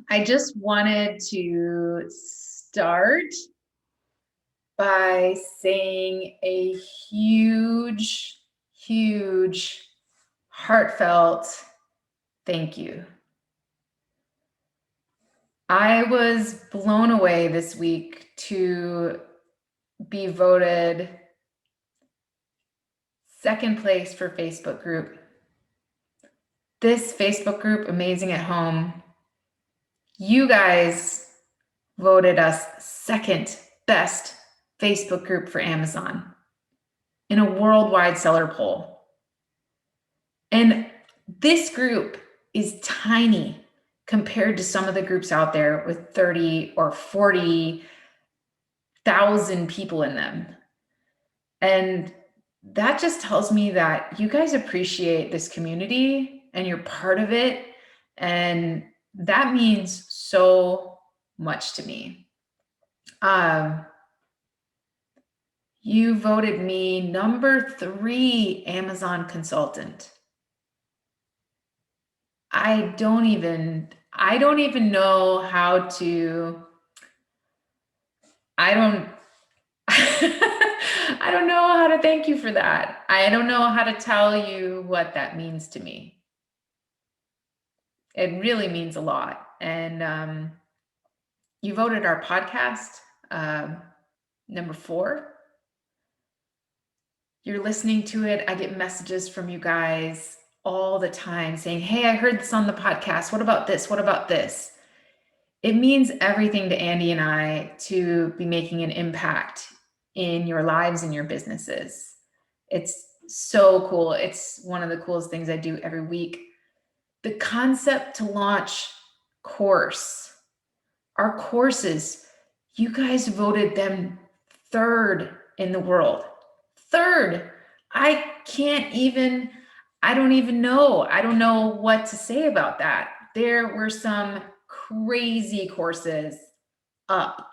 I just wanted to start by saying a huge, huge, heartfelt thank you. I was blown away this week to be voted second place for Facebook group. This Facebook group, Amazing at Home, you guys voted us second best Facebook group for Amazon in a worldwide seller poll. And this group is tiny compared to some of the groups out there with 30 or 40,000 people in them. And that just tells me that you guys appreciate this community and you're part of it. And that means so much to me. You voted me number 3 Amazon consultant. I don't even know how to, I don't, I don't know how to thank you for that. I don't know how to tell you what that means to me. It really means a lot. And you voted our podcast number 4. You're listening to it. I get messages from you guys all the time saying, hey, I heard this on the podcast. What about this? What about this? It means everything to Andy and I to be making an impact in your lives and your businesses. It's so cool. It's one of the coolest things I do every week. The concept to launch course, our courses, you guys voted them 3rd in the world. 3rd. I don't even know. I don't know what to say about that. There were some crazy courses up.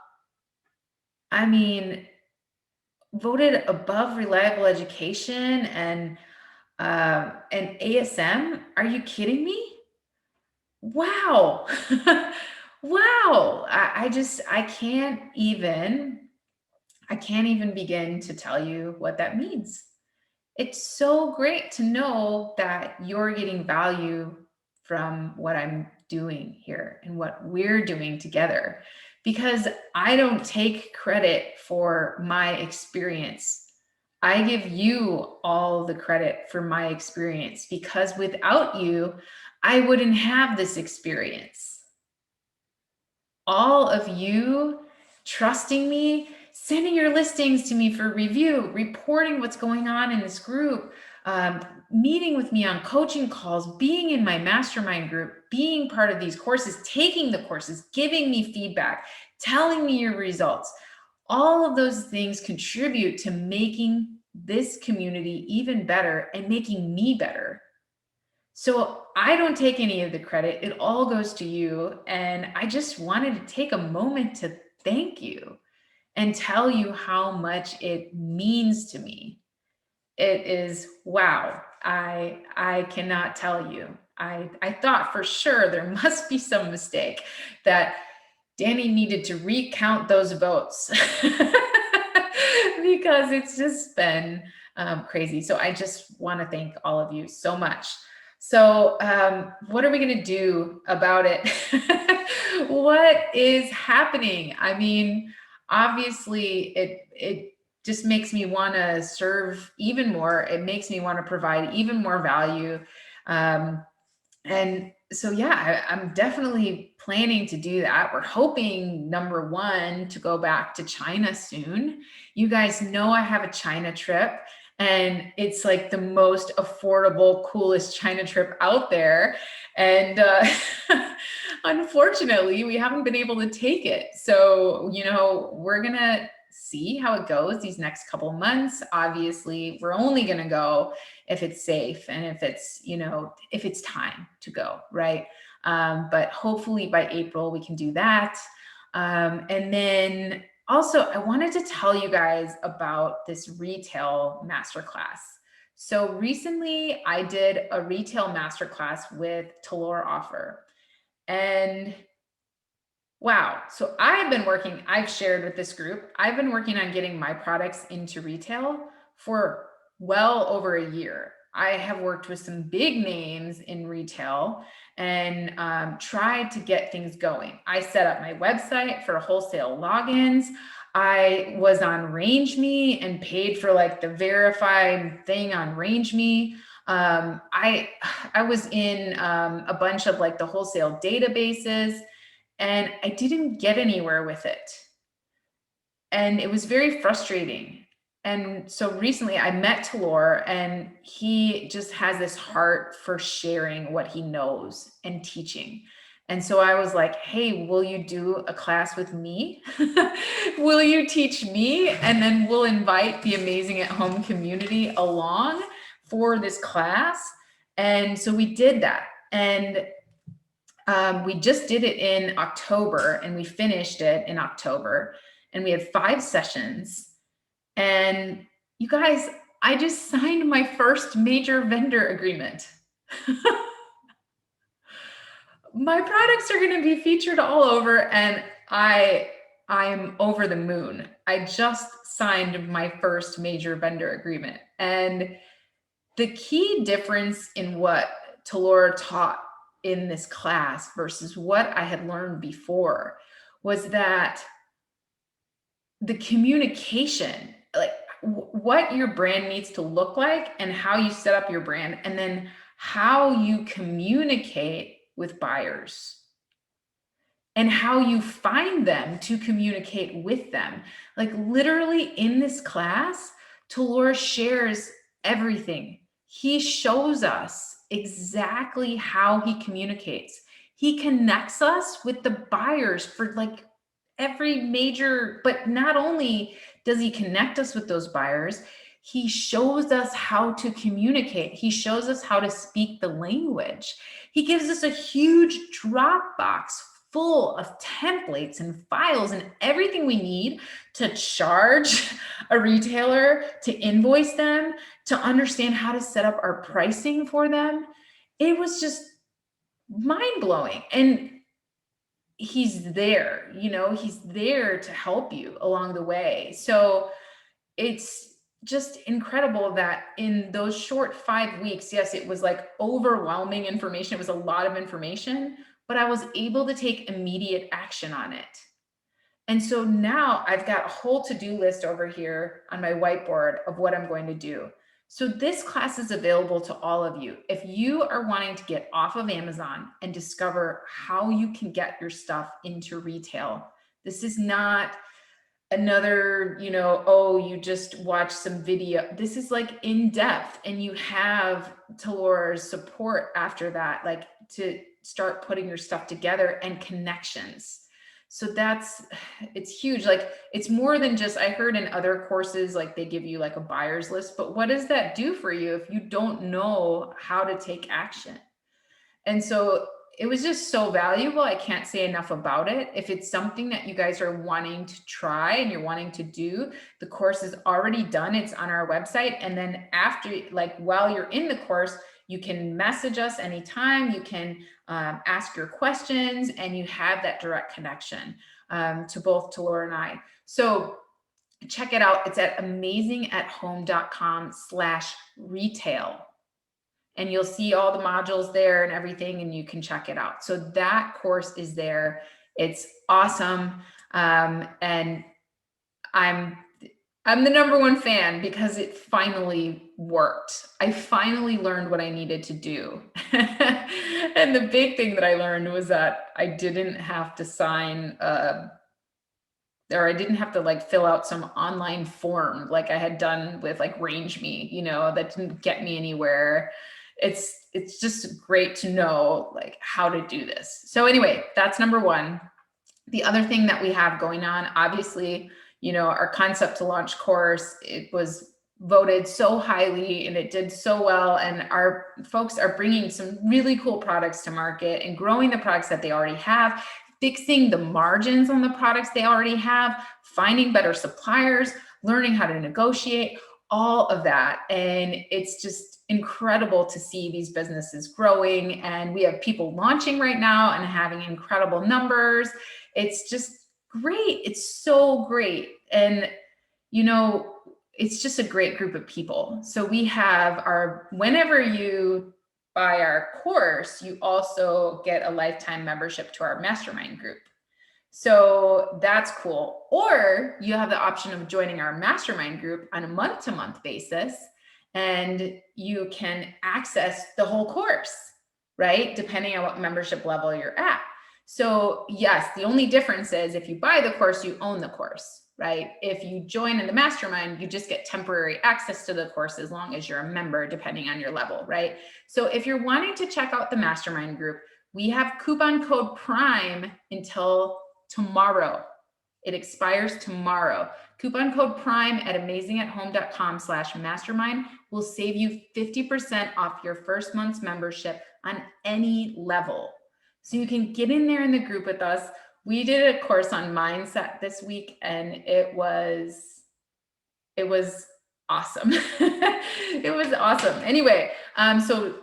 I mean, voted above Reliable Education and ASM. Are you kidding me? Wow. Wow. I can't even begin to tell you what that means. It's so great to know that you're getting value from what I'm doing here and what we're doing together, because I don't take credit for my experience. I give you all the credit for my experience, because without you, I wouldn't have this experience. All of you trusting me, sending your listings to me for review, reporting what's going on in this group, meeting with me on coaching calls, being in my mastermind group, being part of these courses, taking the courses, giving me feedback, telling me your results. All of those things contribute to making this community even better and making me better. So I don't take any of the credit. It all goes to you. And I just wanted to take a moment to thank you and tell you how much it means to me. It is, wow. I cannot tell you. I thought for sure there must be some mistake, that Danny needed to recount those votes because it's just been crazy. So I just want to thank all of you so much. So what are we going to do about it? What is happening? I mean, obviously it just makes me want to serve even more. It makes me want to provide even more value. And so, yeah, I'm definitely planning to do that. We're hoping, number 1, to go back to China soon. You guys know I have a China trip, and it's like the most affordable, coolest China trip out there. And unfortunately, we haven't been able to take it. So, we're going to see how it goes these next couple months. Obviously, we're only going to go if it's safe and if it's time to go, right? But hopefully by April we can do that. And then also, I wanted to tell you guys about this retail masterclass. So recently I did a retail masterclass with Talor Offer, and Wow. So I've shared with this group, I've been working on getting my products into retail for well over a year. I have worked with some big names in retail and tried to get things going. I set up my website for wholesale logins. I was on RangeMe and paid for like the verified thing on RangeMe. I was in a bunch of like the wholesale databases, and I didn't get anywhere with it. And it was very frustrating. And so recently I met Talor, and he just has this heart for sharing what he knows and teaching. And so I was like, hey, will you do a class with me? Will you teach me? And then we'll invite the Amazing at Home community along for this class. And so we did that. And we just did it in October, and we finished it in October, and we had 5 sessions. And you guys, I just signed my first major vendor agreement. My products are going to be featured all over, and I'm over the moon. I just signed my first major vendor agreement. And the key difference in what Talor taught in this class versus what I had learned before was that the communication, like what your brand needs to look like and how you set up your brand, and then how you communicate with buyers and how you find them to communicate with them. Like literally in this class, Talor shares everything. He shows us exactly how he communicates. He connects us with the buyers for like every major, but not only does he connect us with those buyers, he shows us how to communicate. He shows us how to speak the language. He gives us a huge Dropbox full of templates and files and everything we need to charge a retailer, to invoice them, to understand how to set up our pricing for them. It was just mind-blowing. And he's there, he's there to help you along the way. So it's just incredible that in those short 5 weeks, yes, it was like overwhelming information. It was a lot of information, but I was able to take immediate action on it. And so now I've got a whole to-do list over here on my whiteboard of what I'm going to do. So this class is available to all of you. If you are wanting to get off of Amazon and discover how you can get your stuff into retail, this is not another, you just watch some video. This is like in depth, and you have Talor's support after that, like to start putting your stuff together and connections. So it's huge. Like it's more than just, I heard in other courses, like they give you like a buyer's list, but what does that do for you if you don't know how to take action? And so it was just so valuable. I can't say enough about it. If it's something that you guys are wanting to try and you're wanting to do, the course is already done. It's on our website. And then after, like while you're in the course, you can message us anytime. You can ask your questions, and you have that direct connection to both Talor and I. So check it out. It's at amazingathome.com/retail. And you'll see all the modules there and everything, and you can check it out. So that course is there. It's awesome. And I'm the #1 fan because it finally worked. I finally learned what I needed to do. And the big thing that I learned was that I didn't have to sign or I didn't have to like fill out some online form like I had done with like RangeMe, that didn't get me anywhere. It's just great to know like how to do this. So anyway, that's #1. The other thing that we have going on, obviously, our concept to launch course, it was voted so highly and it did so well. And our folks are bringing some really cool products to market and growing the products that they already have, fixing the margins on the products they already have, finding better suppliers, learning how to negotiate. all of that. And it's just incredible to see these businesses growing. And we have people launching right now and having incredible numbers. It's just great. It's so great. And, it's just a great group of people. So we have whenever you buy our course, you also get a lifetime membership to our mastermind group. So that's cool. Or you have the option of joining our mastermind group on a month-to-month basis, and you can access the whole course, right? Depending on what membership level you're at. So yes, the only difference is if you buy the course, you own the course, right? If you join in the mastermind, you just get temporary access to the course as long as you're a member, depending on your level, right? So if you're wanting to check out the mastermind group, we have coupon code PRIME until tomorrow. It expires tomorrow. Coupon code PRIME at amazingathome.com/mastermind will save you 50% off your first month's membership on any level. So you can get in there in the group with us. We did a course on mindset this week, and it was awesome. It was awesome. Anyway, so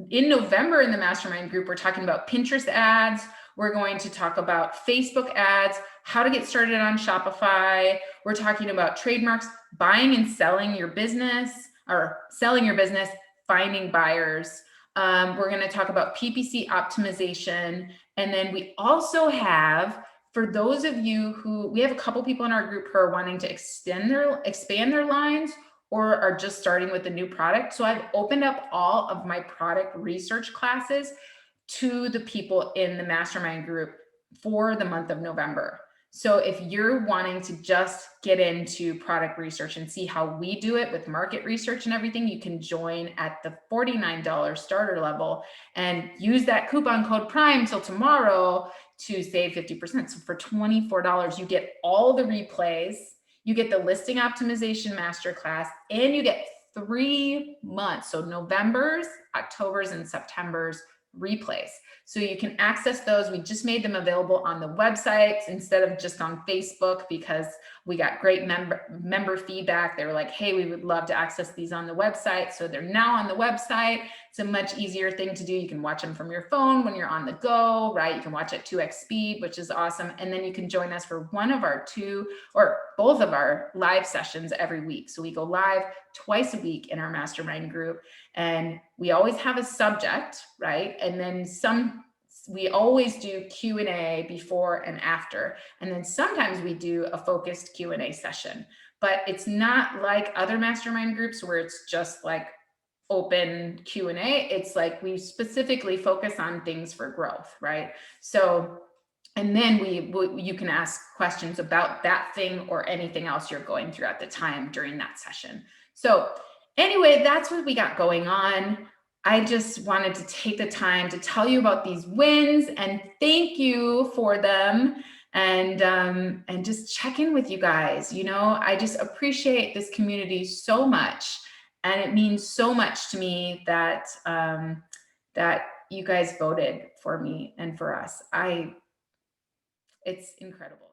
in November in the mastermind group, we're talking about Pinterest ads. We're going to talk about Facebook ads, how to get started on Shopify. We're talking about trademarks, buying and selling your business, or selling your business, finding buyers. We're going to talk about PPC optimization. And then we also have, for those of you we have a couple people in our group who are wanting to expand their lines or are just starting with a new product. So I've opened up all of my product research classes to the people in the mastermind group for the month of November. So if you're wanting to just get into product research and see how we do it with market research and everything, you can join at the $49 starter level and use that coupon code PRIME till tomorrow to save 50%. So for $24, you get all the replays, you get the listing optimization masterclass, and you get 3 months. So November's, October's, and September's replays. So you can access those. We just made them available on the website instead of just on Facebook because we got great member feedback. They were like, hey, we would love to access these on the website. So they're now on the website. It's a much easier thing to do. You can watch them from your phone when you're on the go, right? You can watch at 2x speed, which is awesome. And then you can join us for one of our 2 or both of our live sessions every week. So we go live twice a week in our mastermind group, and we always have a subject, right? And then we always do Q&A before and after. And then sometimes we do a focused Q&A session, but it's not like other mastermind groups where it's just like open Q&A. It's like we specifically focus on things for growth, right? So, and then you can ask questions about that thing or anything else you're going through at the time during that session. So anyway, that's what we got going on. I just wanted to take the time to tell you about these wins and thank you for them, and just check in with you guys. I just appreciate this community so much, and it means so much to me that that you guys voted for me and for us. It's incredible.